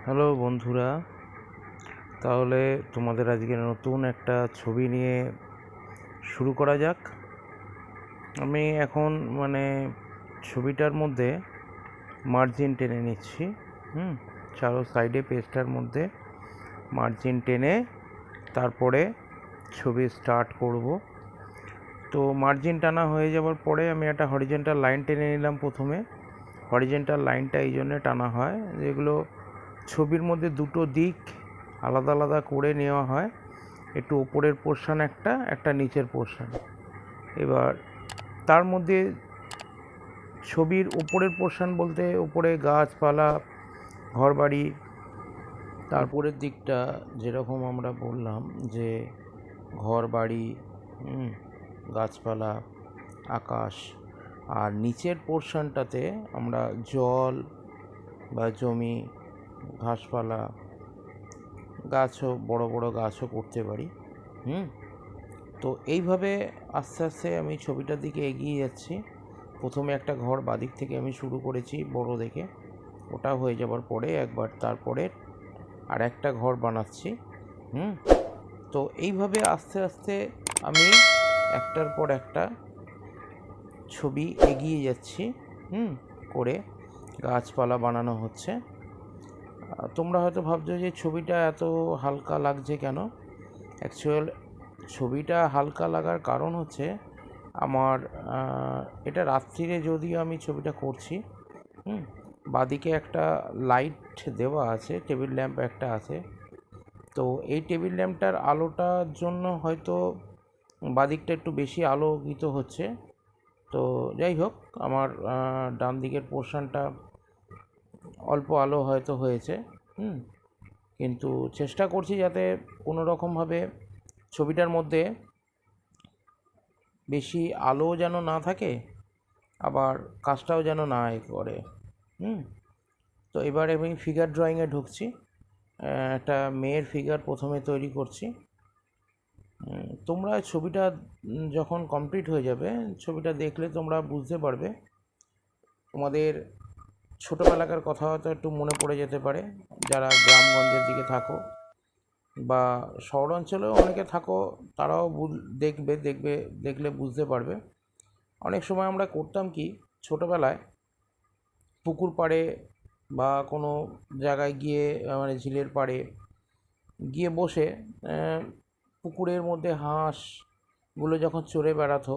Hello বন্ধুরা, তাহলে তোমাদের আজকে নতুন একটা ছবি নিয়ে শুরু করা যাক। আমি এখন ছবিটার মধ্যে মার্জিন টেনে নিচ্ছি। চারো সাইডে পেজটার মধ্যে মার্জিন টেনে তারপরে ছবি স্টার্ট করব। তো মার্জিন টানা হয়ে যাওয়ার পরে আমি একটা হরিজেন্টাল লাইন টেনে নিলাম। প্রথমে হরিজেন্টাল লাইনটা এই জন্যে টানা হয়, যেগুলো ছবির মধ্যে দুটো দিক আলাদা আলাদা করে নেওয়া হয়, একটু ওপরের পোর্শন একটা নিচের পোর্শন। এবার তার মধ্যে ছবির ওপরের পোর্শন বলতে উপরে গাছপালা, ঘরবাড়ি, তারপরের দিকটা যেরকম আমরা বললাম যে ঘরবাড়ি, গাছপালা, আকাশ, আর নিচের পোর্শনটাতে আমরা জল বা জমি, ঘাসপালা, গাছও, বড় বড় গাছও করতে পারি। তো এইভাবে আস্তে আস্তে আমি ছবিটার দিকে এগিয়ে যাচ্ছি। প্রথমে একটা ঘর বাদিক থেকে আমি শুরু করেছি বড় দেখে, ওটা হয়ে যাবার পরে একবার তারপরে আর একটা ঘর বানাচ্ছি। তো এইভাবে আস্তে আস্তে আমি একটার পর একটা ছবি এগিয়ে যাচ্ছি করে। গাছপালা বানানো হচ্ছে। তোমরা হয়তো ভাবছো যে ছবিটা এত হালকা লাগছে কেন। অ্যাকচুয়াল ছবিটা হালকা লাগার কারণ হচ্ছে আমার এটা রাত্রিরে যদিও আমি ছবিটা করছি। বাদিকে একটা লাইট দেওয়া আছে, টেবিল ল্যাম্প একটা আছে। তো এই টেবিল ল্যাম্পটার আলোটার জন্য হয়তো বাদিকটা একটু বেশি আলোকিত হচ্ছে। তো যাই হোক, আমার ডান দিকের পোর্শনটা অল্প আলো হয়তো হয়েছে। কিন্তু চেষ্টা করছি যাতে কোনো রকমভাবে ছবিটার মধ্যে বেশি আলো যেন না থাকে, আবার কাজটাও যেন না করে। তো এবার আমি ফিগার ড্রয়িংয়ে ঢুকছি। একটা মেয়ের ফিগার প্রথমে তৈরি করছি। তোমরা ছবিটা যখন কমপ্লিট হয়ে যাবে, ছবিটা দেখলে তোমরা বুঝতে পারবে। তোমাদের ছোটোবেলাকার কথা হয়তো একটু মনে পড়ে যেতে পারে, যারা গ্রামগঞ্জের দিকে থাকো বা শহর অঞ্চলেও অনেকে থাকো, তারাও দেখলে বুঝতে পারবে। অনেক সময় আমরা করতাম কি, ছোটোবেলায় পুকুর পাড়ে বা কোনো জায়গায় গিয়ে, ঝিলের পাড়ে গিয়ে বসে পুকুরের মধ্যে হাঁসগুলো যখন চড়ে বেড়াতো,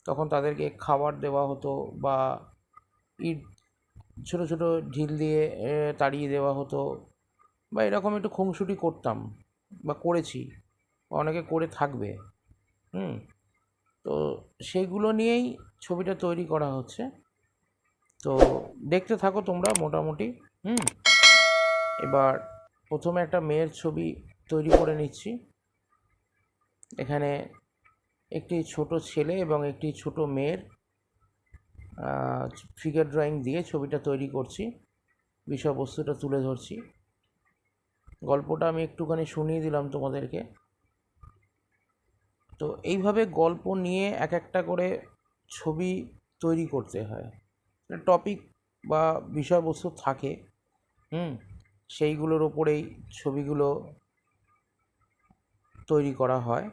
তখন তাদেরকে খাবার দেওয়া হতো বা ইট, ছোটো ছোটো ঢিল দিয়ে তাড়িয়ে দেওয়া হতো, বা এরকম একটু খুনসুটি করতাম বা করেছি, অনেকে করে থাকবে। তো সেইগুলো নিয়েই ছবিটা তৈরি করা হচ্ছে। তো দেখতে থাকো তোমরা মোটামুটি। এবার প্রথমে একটা মেয়ের ছবি তৈরি করে নিচ্ছি। এখানে একটি ছোট ছেলে এবং একটি ছোট মেয়ের ফিগার ড্রয়িং দিয়ে ছবিটা তৈরি করছি, বিষয়বস্তুটা তুলে ধরছি। গল্পটা আমি একটুখানি শুনিয়ে দিলাম তোমাদেরকে। তো এইভাবে গল্প নিয়ে এক একটা করে ছবি তৈরি করতে হয়। টপিক বা বিষয়বস্তু থাকে, সেইগুলোর ওপরেই ছবিগুলো তৈরি করা হয়।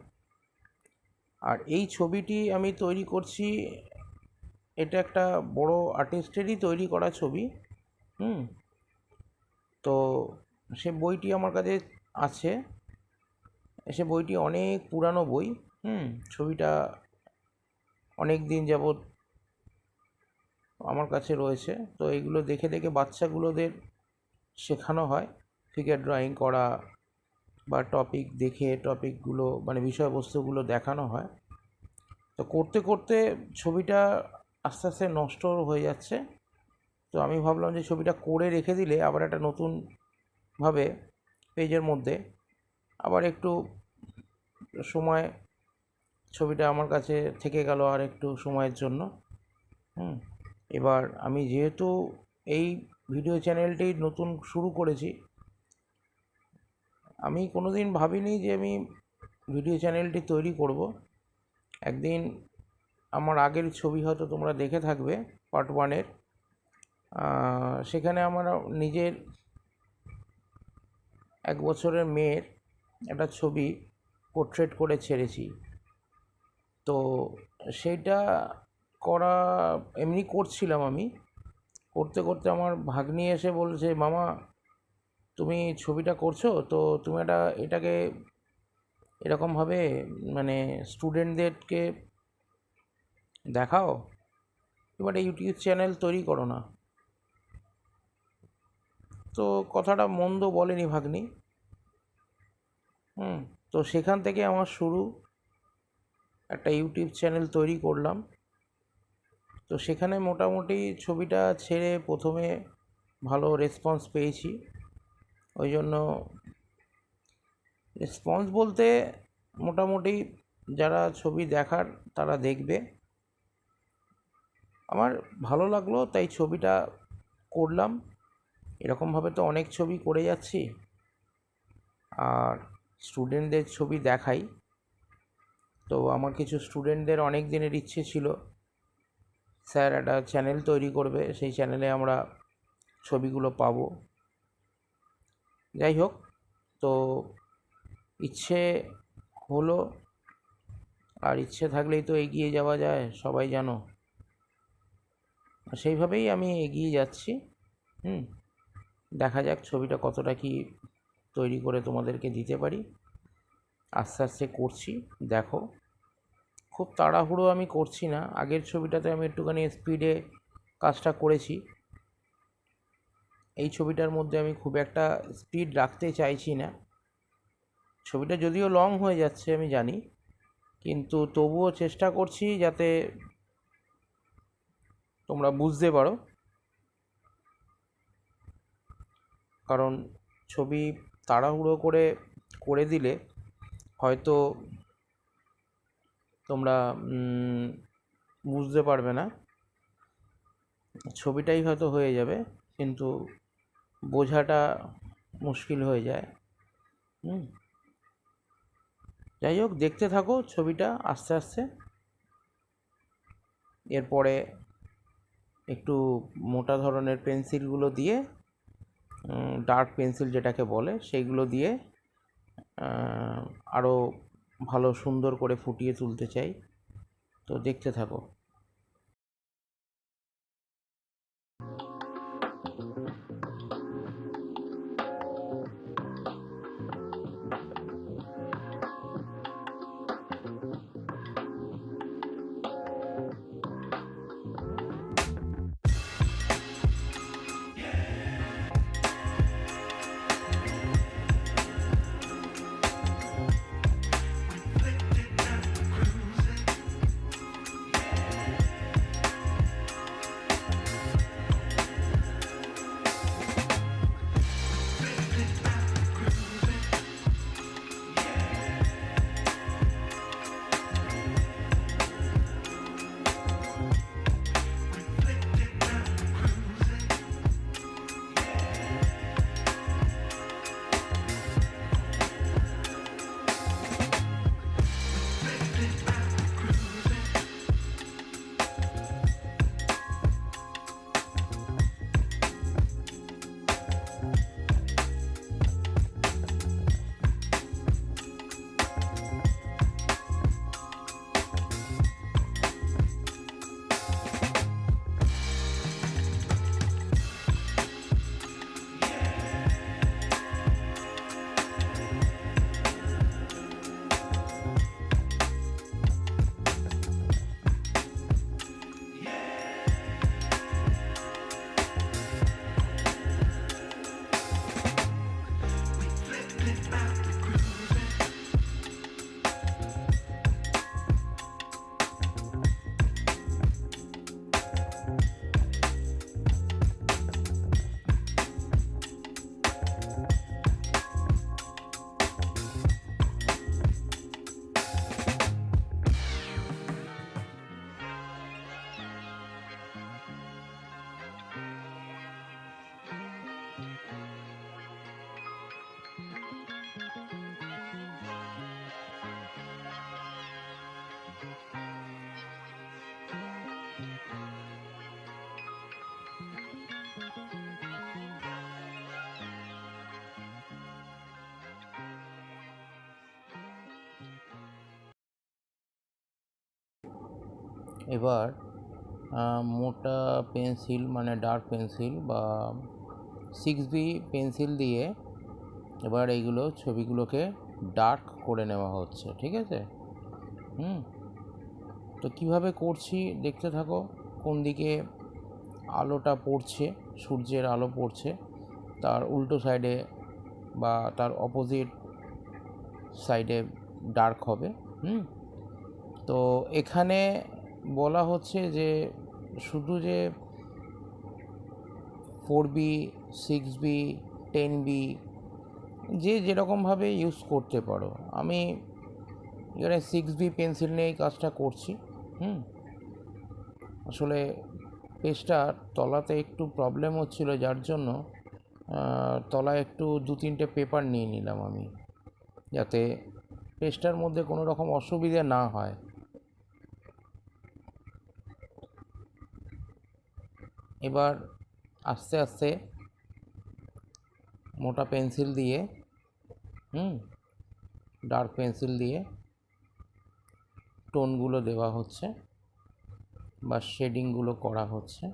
আর এই ছবিটি আমি তৈরি করছি, এটা একটা বড় আর্টিস্টেরই তৈরি করা ছবি। তো সে বইটি আমার কাছে আছে। সে বইটি অনেক পুরানো বই। ছবিটা অনেক দিন যাবৎ আমার কাছে রয়েছে। তো এইগুলো দেখে দেখে বাচ্চাগুলোদের শেখানো হয় ফিগার ড্রয়িং করা, বা টপিক দেখে টপিকগুলো বিষয়বস্তুগুলো দেখানো হয়। তো করতে করতে ছবিটা আস্তে আস্তে নষ্ট হয়ে যাচ্ছে। তো আমি ভাবলাম যে ছবিটা করে রেখে দিলে আবার একটা নতুনভাবে পেজের মধ্যে আবার একটু সময় ছবিটা আমার কাছে থেকে গেল আর একটু সময়ের জন্য। এবার আমি যেহেতু এই ভিডিও চ্যানেলটি নতুন শুরু করেছি, আমি কোনোদিন ভাবিনি যে আমি ভিডিও চ্যানেলটি তৈরি করব। একদিন আমার আগের ছবি হয়তো তোমরা দেখে থাকবে, পার্ট 1-এর। সেখানে আমার নিজের 1 বছরের মেয়ের একটা ছবি পোর্ট্রেট করে ছেড়েছি। তো সেইটা করা এমনি করছিলাম আমি, করতে করতে আমার ভাগ্নি এসে বলছে, মামা তুমি ছবিটা করছো তো তুমি এটাকে এরকমভাবে মানে স্টুডেন্টদেরকে দেখাও, তুমি একটা ইউটিউব চ্যানেল তৈরি করো না। তো কথাটা মন্দ বলেনি ভাগ্নি। তো সেখান থেকে আমার শুরু, একটা ইউটিউব চ্যানেল তৈরি করলাম। তো সেখানে মোটামুটি ছবিটা ছেড়ে প্রথমে ভালো রেসপন্স পেয়েছি। ওই জন্য রেসপন্স বলতে মোটামুটি যারা ছবি দেখার তারা দেখবে, আমার ভালো লাগলো তাই ছবিটা করলাম। এরকমভাবে তো অনেক ছবি করে যাচ্ছি, আর স্টুডেন্টদের ছবি দেখাই। তো আমার কিছু স্টুডেন্টদের অনেক দিনের ইচ্ছে ছিল, স্যার একটা চ্যানেল তৈরি করবে, সেই চ্যানেলে আমরা ছবিগুলো পাবো। যাই হোক, তো ইচ্ছে হলো, আর ইচ্ছে থাকলেই তো এগিয়ে যাওয়া যায়, সবাই জানো। সেইভাবেই আমি এগিয়ে যাচ্ছি। দেখা যাক ছবিটা কতটা কি তৈরি করে তোমাদেরকে দিতে পারি। আস্তে আস্তে করছি, দেখো। খুব তাড়াহুড়ো আমি করছি না। আগের ছবিটাতে আমি একটুখানি স্পিডে কাজটা করেছি, এই ছবিটার মধ্যে আমি খুব একটা স্পিড রাখতে চাইছি না। ছবিটা যদিও লং হয়ে যাচ্ছে আমি জানি, কিন্তু তবুও চেষ্টা করছি যাতে তোমরা বুঝতে পারো। কারণ ছবি তাড়াহুড়ো করে দিলে হয়তো তোমরা বুঝতে পারবে না, ছবিটাই হয়তো হয়ে যাবে কিন্তু বোঝাটা মুশকিল হয়ে যায়। যাই হোক, দেখতে থাকো ছবিটা আস্তে আস্তে। এরপরে একটু মোটা ধরনের পেন্সিলগুলো দিয়ে, ডার্ক পেন্সিল যেটাকে বলে, সেইগুলো দিয়ে আরও ভালো সুন্দর করে ফুটিয়ে তুলতে চাই। তো দেখতে থাকো। এবার মোটা পেন্সিল মানে ডার্ক পেন্সিল বা 6B পেন্সিল দিয়ে এবার এইগুলো ছবিগুলোকে ডার্ক করে নেওয়া হচ্ছে, ঠিক আছে? তো কিভাবে করছি দেখতে থাকো। কোন দিকে আলোটা পড়ছে, সূর্যের আলো পড়ছে, তার উল্টো সাইডে বা তার অপোজিট সাইডে ডার্ক হবে। তো এখানে বলা হচ্ছে যে শুধু যে 4B, 6B, 10B যে যেরকমভাবে ইউজ করতে পারো। আমি এখানে 6B পেন্সিল নিয়েই কাজটা করছি। আসলে পেজটার তলাতে একটু প্রবলেম হচ্ছিল, যার জন্য তলায় একটু 2-3টে পেপার নিয়ে নিলাম আমি, যাতে পেজটার মধ্যে কোনো রকম অসুবিধা না হয়। এবার আস্তে আস্তে মোটা পেন্সিল দিয়ে ডার্ক পেন্সিল দিয়ে টোনগুলো দেওয়া হচ্ছে বা শেডিংগুলো করা হচ্ছে।